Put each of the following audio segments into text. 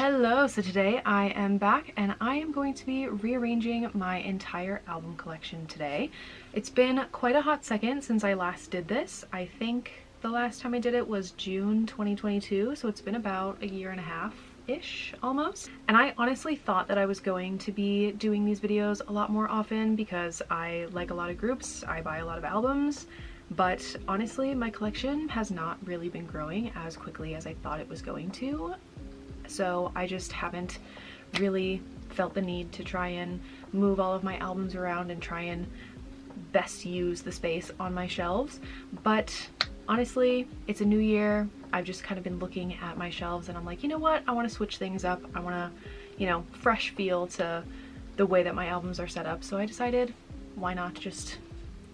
Hello, so today I am back and I am going to be rearranging my entire album collection today. It's been quite a hot second since I last did this. I think the last time I did it was June 2022, so it's been about a year and a half-ish almost. And I honestly thought that I was going to be doing these videos a lot more often because I like a lot of groups, I buy a lot of albums, but honestly my collection has not really been growing as quickly as I thought it was going to. So I just haven't really felt the need to try and move all of my albums around and try and best use the space on my shelves. But honestly, it's a new year. I've just kind of been looking at my shelves and I'm like, you know what? I want to switch things up. I want to, fresh feel to the way that my albums are set up. So I decided, why not just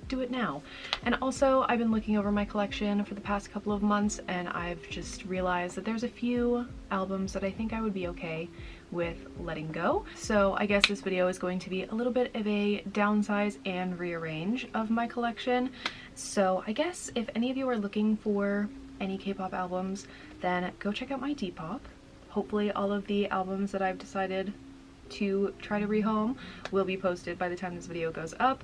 do it now? And also I've been looking over my collection for the past couple of months and I've just realized that there's a few albums that I think I would be okay with letting go. So I guess this video is going to be a little bit of a downsize and rearrange of my collection. So I guess if any of you are looking for any K-pop albums, then go check out my Depop. Hopefully all of the albums that I've decided to try to rehome will be posted by the time this video goes up.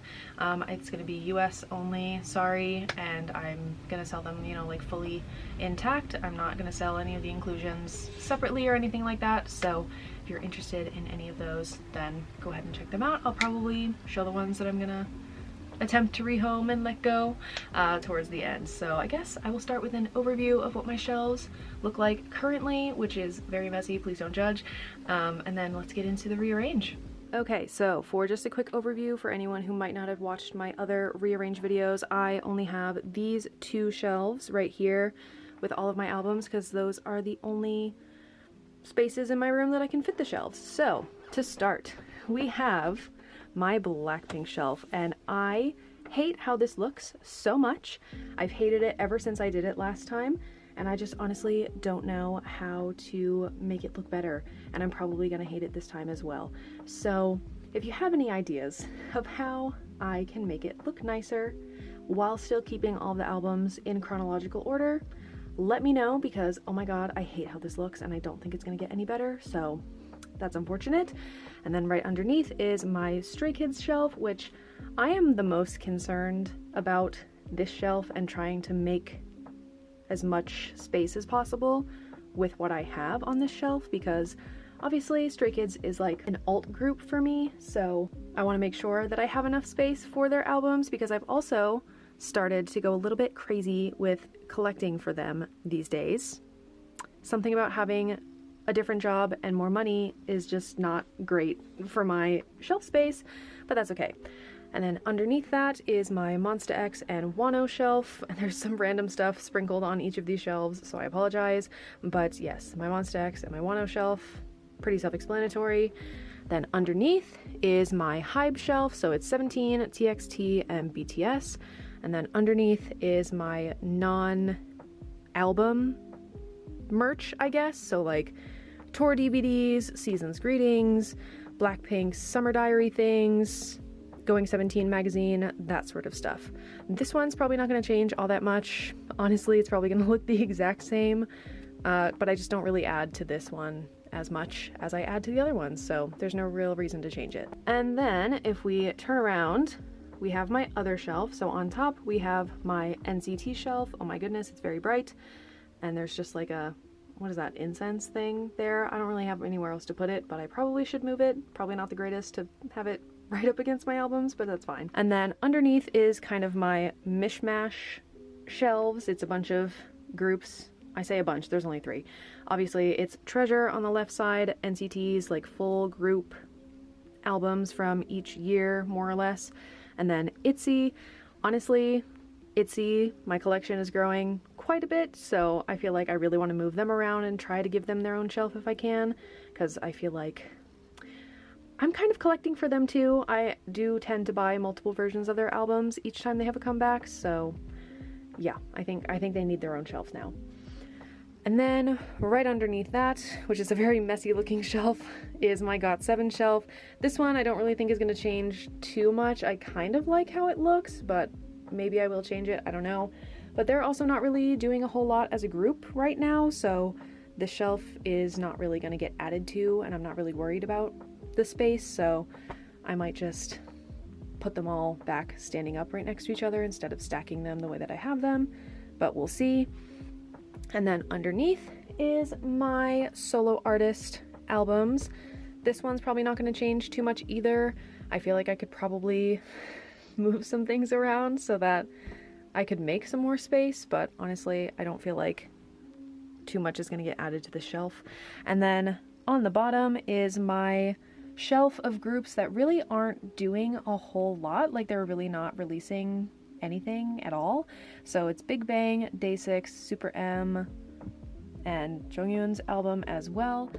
It's gonna be US only, sorry, and I'm gonna sell them, like fully intact. I'm not gonna sell any of the inclusions separately or anything like that, so if you're interested in any of those, then go ahead and check them out. I'll probably show the ones that I'm gonna attempt to rehome and let go towards the end. So I guess I will start with an overview of what my shelves look like currently, which is very messy, please don't judge, and then let's get into the rearrange. Okay, so for just a quick overview for anyone who might not have watched my other rearrange videos, I only have these two shelves right here with all of my albums because those are the only spaces in my room that I can fit the shelves. So to start, we have my Blackpink shelf, and I hate how this looks so much. I've hated it ever since I did it last time, and I just honestly don't know how to make it look better, and I'm probably gonna hate it this time as well. So if you have any ideas of how I can make it look nicer while still keeping all the albums in chronological order, let me know, because oh my god, I hate how this looks and I don't think it's gonna get any better, so that's unfortunate. And then right underneath is my Stray Kids shelf, which I am the most concerned about this shelf and trying to make as much space as possible with what I have on this shelf, because obviously Stray Kids is like an alt group for me, so I want to make sure that I have enough space for their albums, because I've also started to go a little bit crazy with collecting for them these days. Something about having a different job and more money is just not great for my shelf space, but that's okay. And then underneath that is my Monsta X and Wano shelf, and there's some random stuff sprinkled on each of these shelves, so I apologize. But yes, my Monsta X and my Wano shelf, pretty self-explanatory. Then underneath is my Hybe shelf, so it's 17, TXT, and BTS. And then underneath is my non-album merch, I guess, so like tour DVDs, Season's Greetings, Blackpink's Summer Diary things, Going 17 magazine, that sort of stuff. This one's probably not going to change all that much. Honestly, it's probably going to look the exact same, but I just don't really add to this one as much as I add to the other ones, so there's no real reason to change it. And then if we turn around, we have my other shelf. So on top we have my NCT shelf. Oh my goodness, it's very bright. And there's just like a, what is that, incense thing there? I don't really have anywhere else to put it, but I probably should move it. Probably not the greatest to have it right up against my albums, but that's fine. And then underneath is kind of my mishmash shelves. It's a bunch of groups. I say a bunch, there's only 3. Obviously it's Treasure on the left side, NCT's like full group albums from each year, more or less. And then ITZY. Honestly, ITZY, my collection is growing quite a bit, so I feel like I really want to move them around and try to give them their own shelf if I can, because I feel like I'm kind of collecting for them too. I do tend to buy multiple versions of their albums each time they have a comeback, so yeah, I think they need their own shelves now. And then right underneath that, which is a very messy looking shelf, is my GOT7 shelf. This one I don't really think is going to change too much. I kind of like how it looks, but maybe I will change it, I don't know. But they're also not really doing a whole lot as a group right now, so The shelf is not really going to get added to, and I'm not really worried about the space, so I might just put them all back standing up right next to each other instead of stacking them the way that I have them, but we'll see. And then underneath is my solo artist albums. This one's probably not going to change too much either. I feel like I could probably move some things around so that I could make some more space, but honestly, I don't feel like too much is going to get added to the shelf. And then on the bottom is my shelf of groups that really aren't doing a whole lot, like they're really not releasing anything at all. So it's Big Bang, Day6, Super M, and Jonghyun's album as well.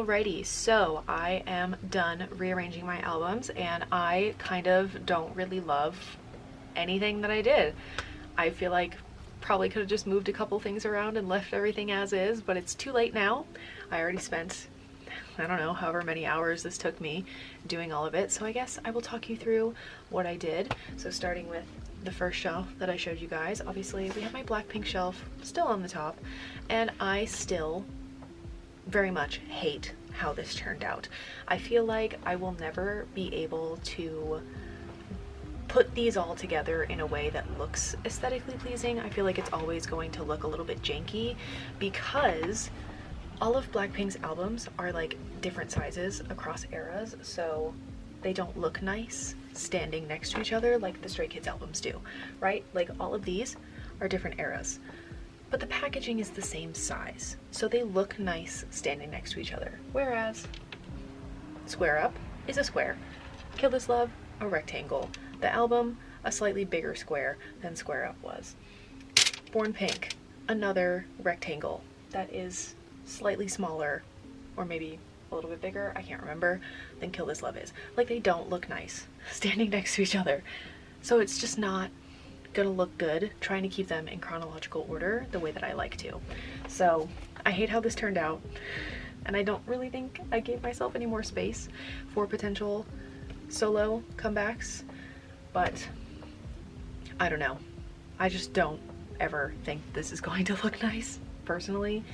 Alrighty, so I am done rearranging my albums, and I kind of don't really love anything that I did. I feel like probably could have just moved a couple things around and left everything as is, but it's too late now. I already spent, I don't know, however many hours this took me doing all of it, so I guess I will talk you through what I did. So starting with the first shelf that I showed you guys, obviously we have my Blackpink shelf still on the top, and I still very much hate how this turned out. I feel like I will never be able to put these all together in a way that looks aesthetically pleasing. I feel like it's always going to look a little bit janky because all of Blackpink's albums are like different sizes across eras, so they don't look nice standing next to each other like the Stray Kids albums do, right? Like all of these are different eras, but the packaging is the same size, so they look nice standing next to each other. Whereas Square Up is a square, Kill This Love a rectangle, the album a slightly bigger square than Square Up was. Born Pink, another rectangle that is slightly smaller, or maybe a little bit bigger, I can't remember, than Kill This Love is. Like, they don't look nice standing next to each other, so it's just not gonna look good trying to keep them in chronological order the way that I like to. So I hate how this turned out, and I don't really think I gave myself any more space for potential solo comebacks, but I don't know. I just don't ever think this is going to look nice personally,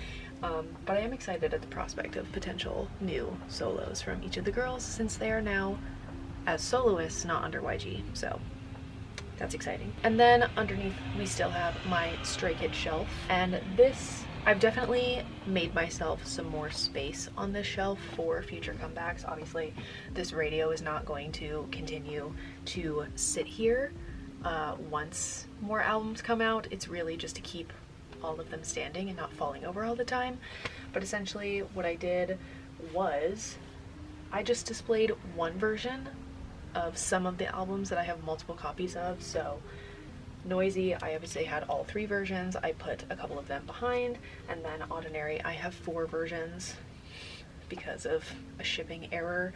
but I am excited at the prospect of potential new solos from each of the girls since they are now as soloists, not under YG, so that's exciting. And then underneath we still have my Stray Kids shelf, and this, I've definitely made myself some more space on this shelf for future comebacks. Obviously this radio is not going to continue to sit here once more albums come out. It's really just to keep all of them standing and not falling over all the time. But essentially what I did was I just displayed one version of some of the albums that I have multiple copies of. So Noisy, I obviously had all 3 versions. I put a couple of them behind, and then Ordinary, I have 4 versions because of a shipping error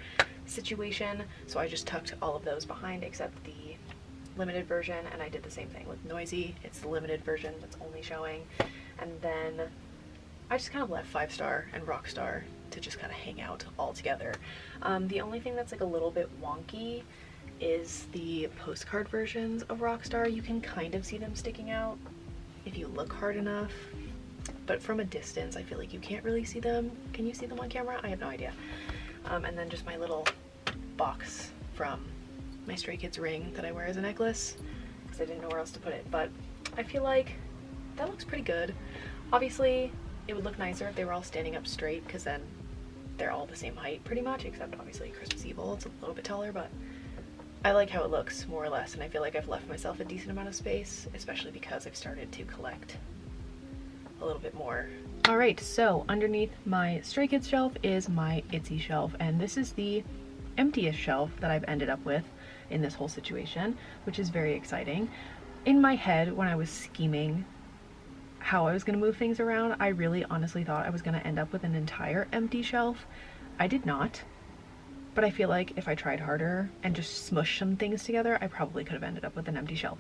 situation. So I just tucked all of those behind except the limited version, and I did the same thing with Noisy. It's the limited version that's only showing. And then I just kind of left 5 Star and Rockstar to just kind of hang out all together. The only thing that's like a little bit wonky is the postcard versions of Rockstar. You can kind of see them sticking out if you look hard enough, but from a distance I feel like you can't really see them. Can you see them on camera? I have no idea. And then just my little box from my Stray Kids ring that I wear as a necklace because I didn't know where else to put it, but I feel like that looks pretty good. Obviously it would look nicer if they were all standing up straight because then they're all the same height pretty much, except obviously Christmas Evil, it's a little bit taller, but I like how it looks more or less, and I feel like I've left myself a decent amount of space, especially because I've started to collect a little bit more. Alright, so underneath my Stray Kids shelf is my Itzy shelf, and this is the emptiest shelf that I've ended up with in this whole situation, which is very exciting. In my head, when I was scheming how I was going to move things around, I really honestly thought I was going to end up with an entire empty shelf. I did not, but I feel like if I tried harder and just smushed some things together, I probably could have ended up with an empty shelf.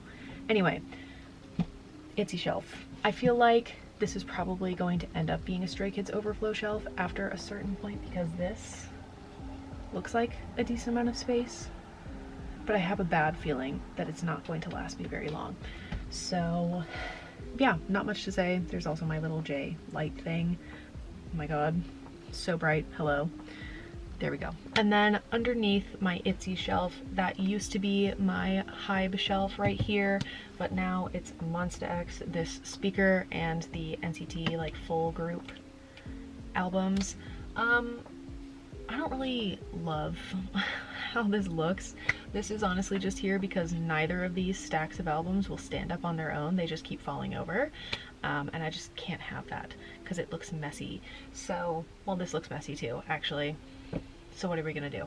Anyway, Itzy shelf. I feel like this is probably going to end up being a Stray Kids overflow shelf after a certain point because this looks like a decent amount of space, but I have a bad feeling that it's not going to last me very long. So yeah, not much to say. There's also my little J light thing. Oh my god, so bright. Hello. There we go. And then underneath my Itzy shelf, that used to be my Hybe shelf right here, but now it's Monsta X, this speaker, and the NCT like full group albums. I don't really love how this looks. This is honestly just here because neither of these stacks of albums will stand up on their own. They just keep falling over. And I just can't have that because it looks messy. So, well, this looks messy too, actually. So what are we gonna do?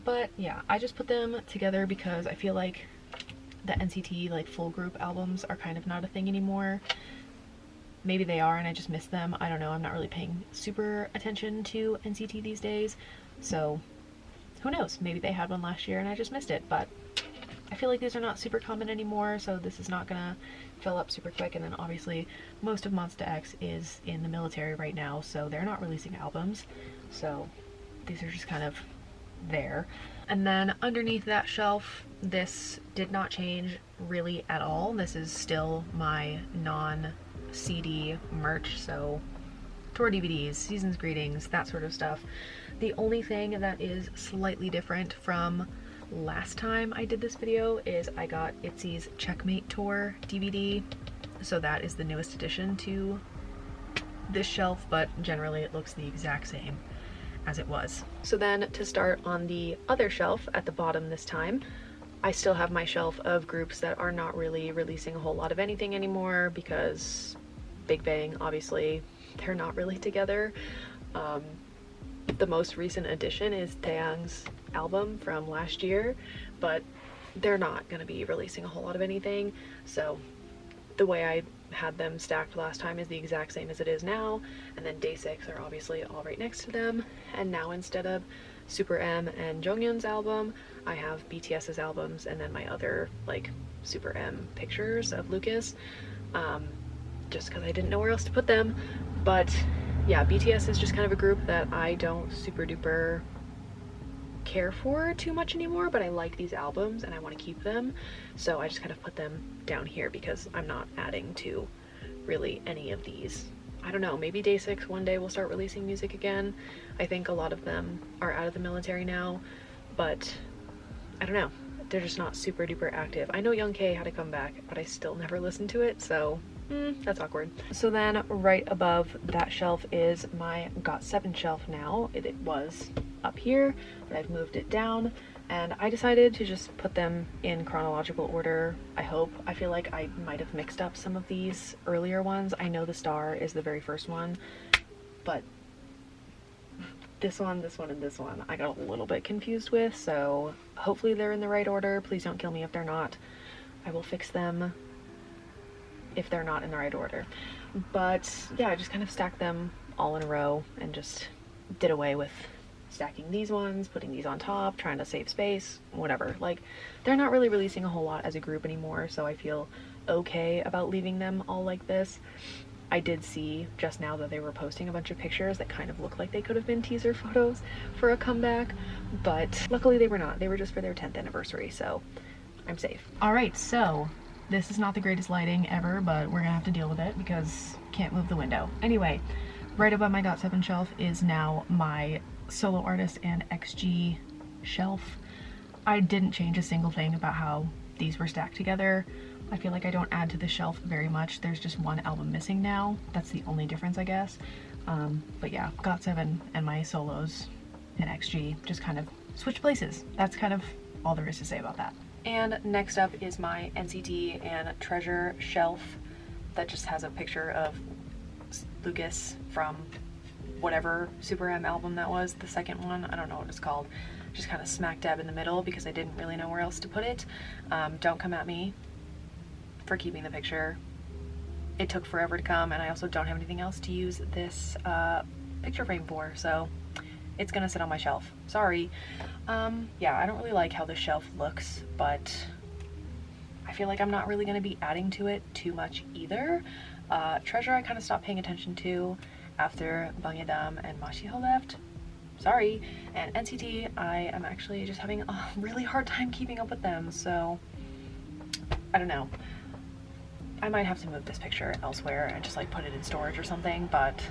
But yeah, I just put them together because I feel like the NCT like full group albums are kind of not a thing anymore. maybe they are and I just missed them. I don't know. I'm not really paying super attention to NCT these days, so who knows? Maybe they had one last year and I just missed it, but I feel like these are not super common anymore, so this is not gonna fill up super quick. And then obviously most of Monsta X is in the military right now, so they're not releasing albums, so these are just kind of there. And then underneath that shelf, this did not change really at all. This is still my non-CD merch, so tour DVDs, season's greetings, that sort of stuff. The only thing that is slightly different from last time I did this video is I got ITZY's Checkmate Tour DVD, so that is the newest addition to this shelf, but generally it looks the exact same as it was. So then to start on the other shelf at the bottom this time, I still have my shelf of groups that are not really releasing a whole lot of anything anymore because Big Bang, obviously, they're not really together. The most recent addition is Taeyang's album from last year, but they're not going to be releasing a whole lot of anything, so the way I had them stacked last time is the exact same as it is now, and then Day6 are obviously all right next to them. And now instead of Super M and Jonghyun's album, I have BTS's albums and then my other like Super M pictures of Lucas, just because I didn't know where else to put them. But yeah, BTS is just kind of a group that I don't super duper care for too much anymore, but I like these albums and I want to keep them, so I just kind of put them down here because I'm not adding to really any of these. I don't know, maybe Day6 one day will start releasing music again. I think a lot of them are out of the military now, but I don't know, they're just not super duper active. I know Young K had a comeback, but I still never listened to it, so that's awkward. So then right above that shelf is my GOT7 shelf now. It was up here, but I've moved it down, and I decided to just put them in chronological order, I hope. I feel like I might have mixed up some of these earlier ones. I know The Star is the very first one, but this one, and this one I got a little bit confused with, so hopefully they're in the right order. Please don't kill me if they're not. I will fix them if they're not in the right order. But yeah, I just kind of stacked them all in a row and just did away with stacking these ones, putting these on top, trying to save space, whatever. Like, they're not really releasing a whole lot as a group anymore, so I feel okay about leaving them all like this. I did see just now that they were posting a bunch of pictures that kind of look like they could have been teaser photos for a comeback, but luckily they were not. They were just for their 10th anniversary, so I'm safe. Alright, so this is not the greatest lighting ever, but we're gonna have to deal with it because can't move the window. Anyway, right above my GOT7 shelf is now my solo artist and XG shelf. I didn't change a single thing about how these were stacked together. I feel like I don't add to the shelf very much. There's just one album missing now. That's the only difference, I guess. But yeah, GOT7 and my solos and XG just kind of switch places. That's kind of all there is to say about that. And next up is my NCT and Treasure shelf that just has a picture of Lucas from whatever Super M album that was, the second one. I don't know what it's called. Just kind of smack dab in the middle because I didn't really know where else to put it. Don't come at me for keeping the picture. It took forever to come, and I also don't have anything else to use this picture frame for, so it's gonna sit on my shelf. Sorry. Yeah, I don't really like how this shelf looks, but I feel like I'm not really gonna be adding to it too much either. Treasure I kind of stopped paying attention to after Bangyeodam and Mashiho left. Sorry. And NCT, I am actually just having a really hard time keeping up with them, so I don't know. I might have to move this picture elsewhere and just like put it in storage or something, but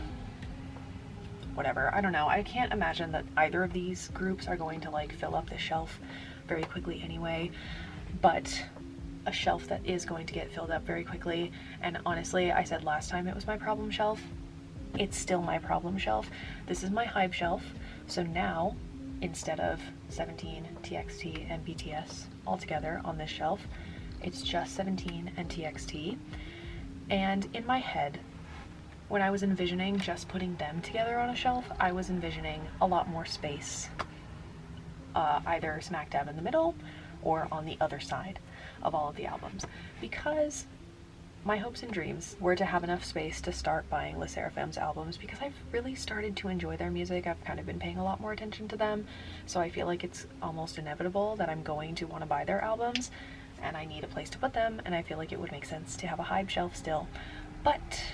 whatever. I don't know. I can't imagine that either of these groups are going to like fill up the shelf very quickly anyway, but a shelf that is going to get filled up very quickly, and honestly, I said last time it was my problem shelf. It's still my problem shelf. This is my HYBE shelf, so now instead of 17, TXT, and BTS all together on this shelf, it's just 17 and TXT. And in my head, when I was envisioning just putting them together on a shelf, I was envisioning a lot more space, either smack dab in the middle or on the other side of all of the albums, because my hopes and dreams were to have enough space to start buying LE SSERAFIM's albums because I've really started to enjoy their music. I've kind of been paying a lot more attention to them, so I feel like it's almost inevitable that I'm going to want to buy their albums, and I need a place to put them, and I feel like it would make sense to have a HYBE shelf still. But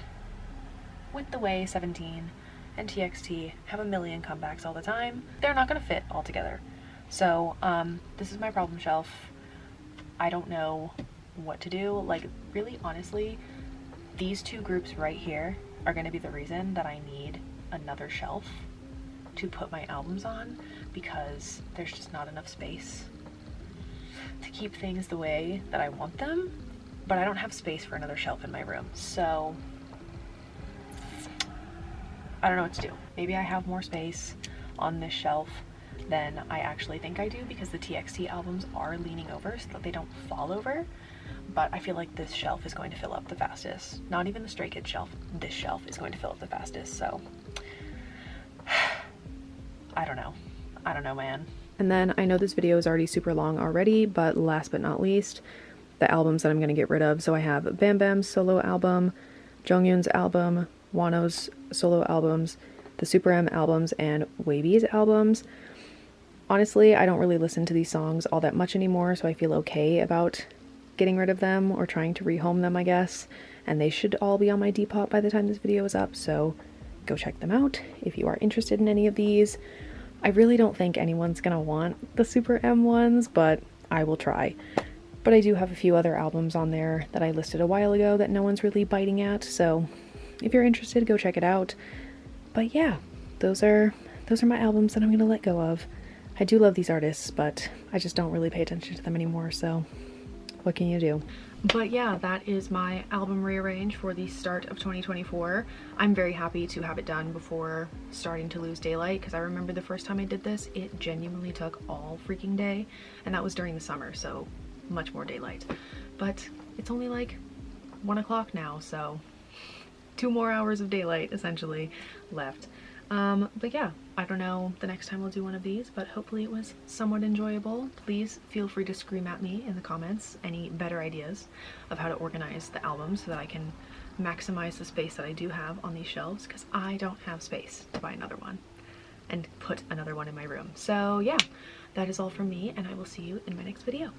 with the way 17 and TXT have a million comebacks all the time, they're not going to fit all together. So this is my problem shelf. I don't know what to do. Like, really, honestly, these two groups right here are going to be the reason that I need another shelf to put my albums on, because there's just not enough space to keep things the way that I want them, but I don't have space for another shelf in my room, so I don't know what to do. Maybe I have more space on this shelf than I actually think I do, because the TXT albums are leaning over so that they don't fall over, but I feel like this shelf is going to fill up the fastest. Not even the Stray Kids shelf, this shelf is going to fill up the fastest, so I don't know, man. And then I know this video is already super long already, but last but not least, the albums that I'm going to get rid of. So I have Bam Bam's solo album, Jonghyun's album, Wano's solo albums, the Super M albums, and WayB's albums. Honestly, I don't really listen to these songs all that much anymore, so I feel okay about getting rid of them or trying to rehome them, I guess. And they should all be on my Depop by the time this video is up, so go check them out if you are interested in any of these. I really don't think anyone's gonna want the Super M ones, but I will try. But I do have a few other albums on there that I listed a while ago that no one's really biting at, so if you're interested, go check it out. But yeah, those are my albums that I'm gonna let go of. I do love these artists, but I just don't really pay attention to them anymore, so what can you do? But yeah, that is my album rearrange for the start of 2024. I'm very happy to have it done before starting to lose daylight, because I remember the first time I did this, it genuinely took all freaking day, and that was during the summer, so much more daylight. But it's only like 1 o'clock now, so 2 more hours of daylight essentially left. But yeah, I don't know the next time I'll do one of these, but hopefully it was somewhat enjoyable. Please feel free to scream at me in the comments any better ideas of how to organize the albums so that I can maximize the space that I do have on these shelves, because I don't have space to buy another one and put another one in my room. So yeah, that is all from me, and I will see you in my next video.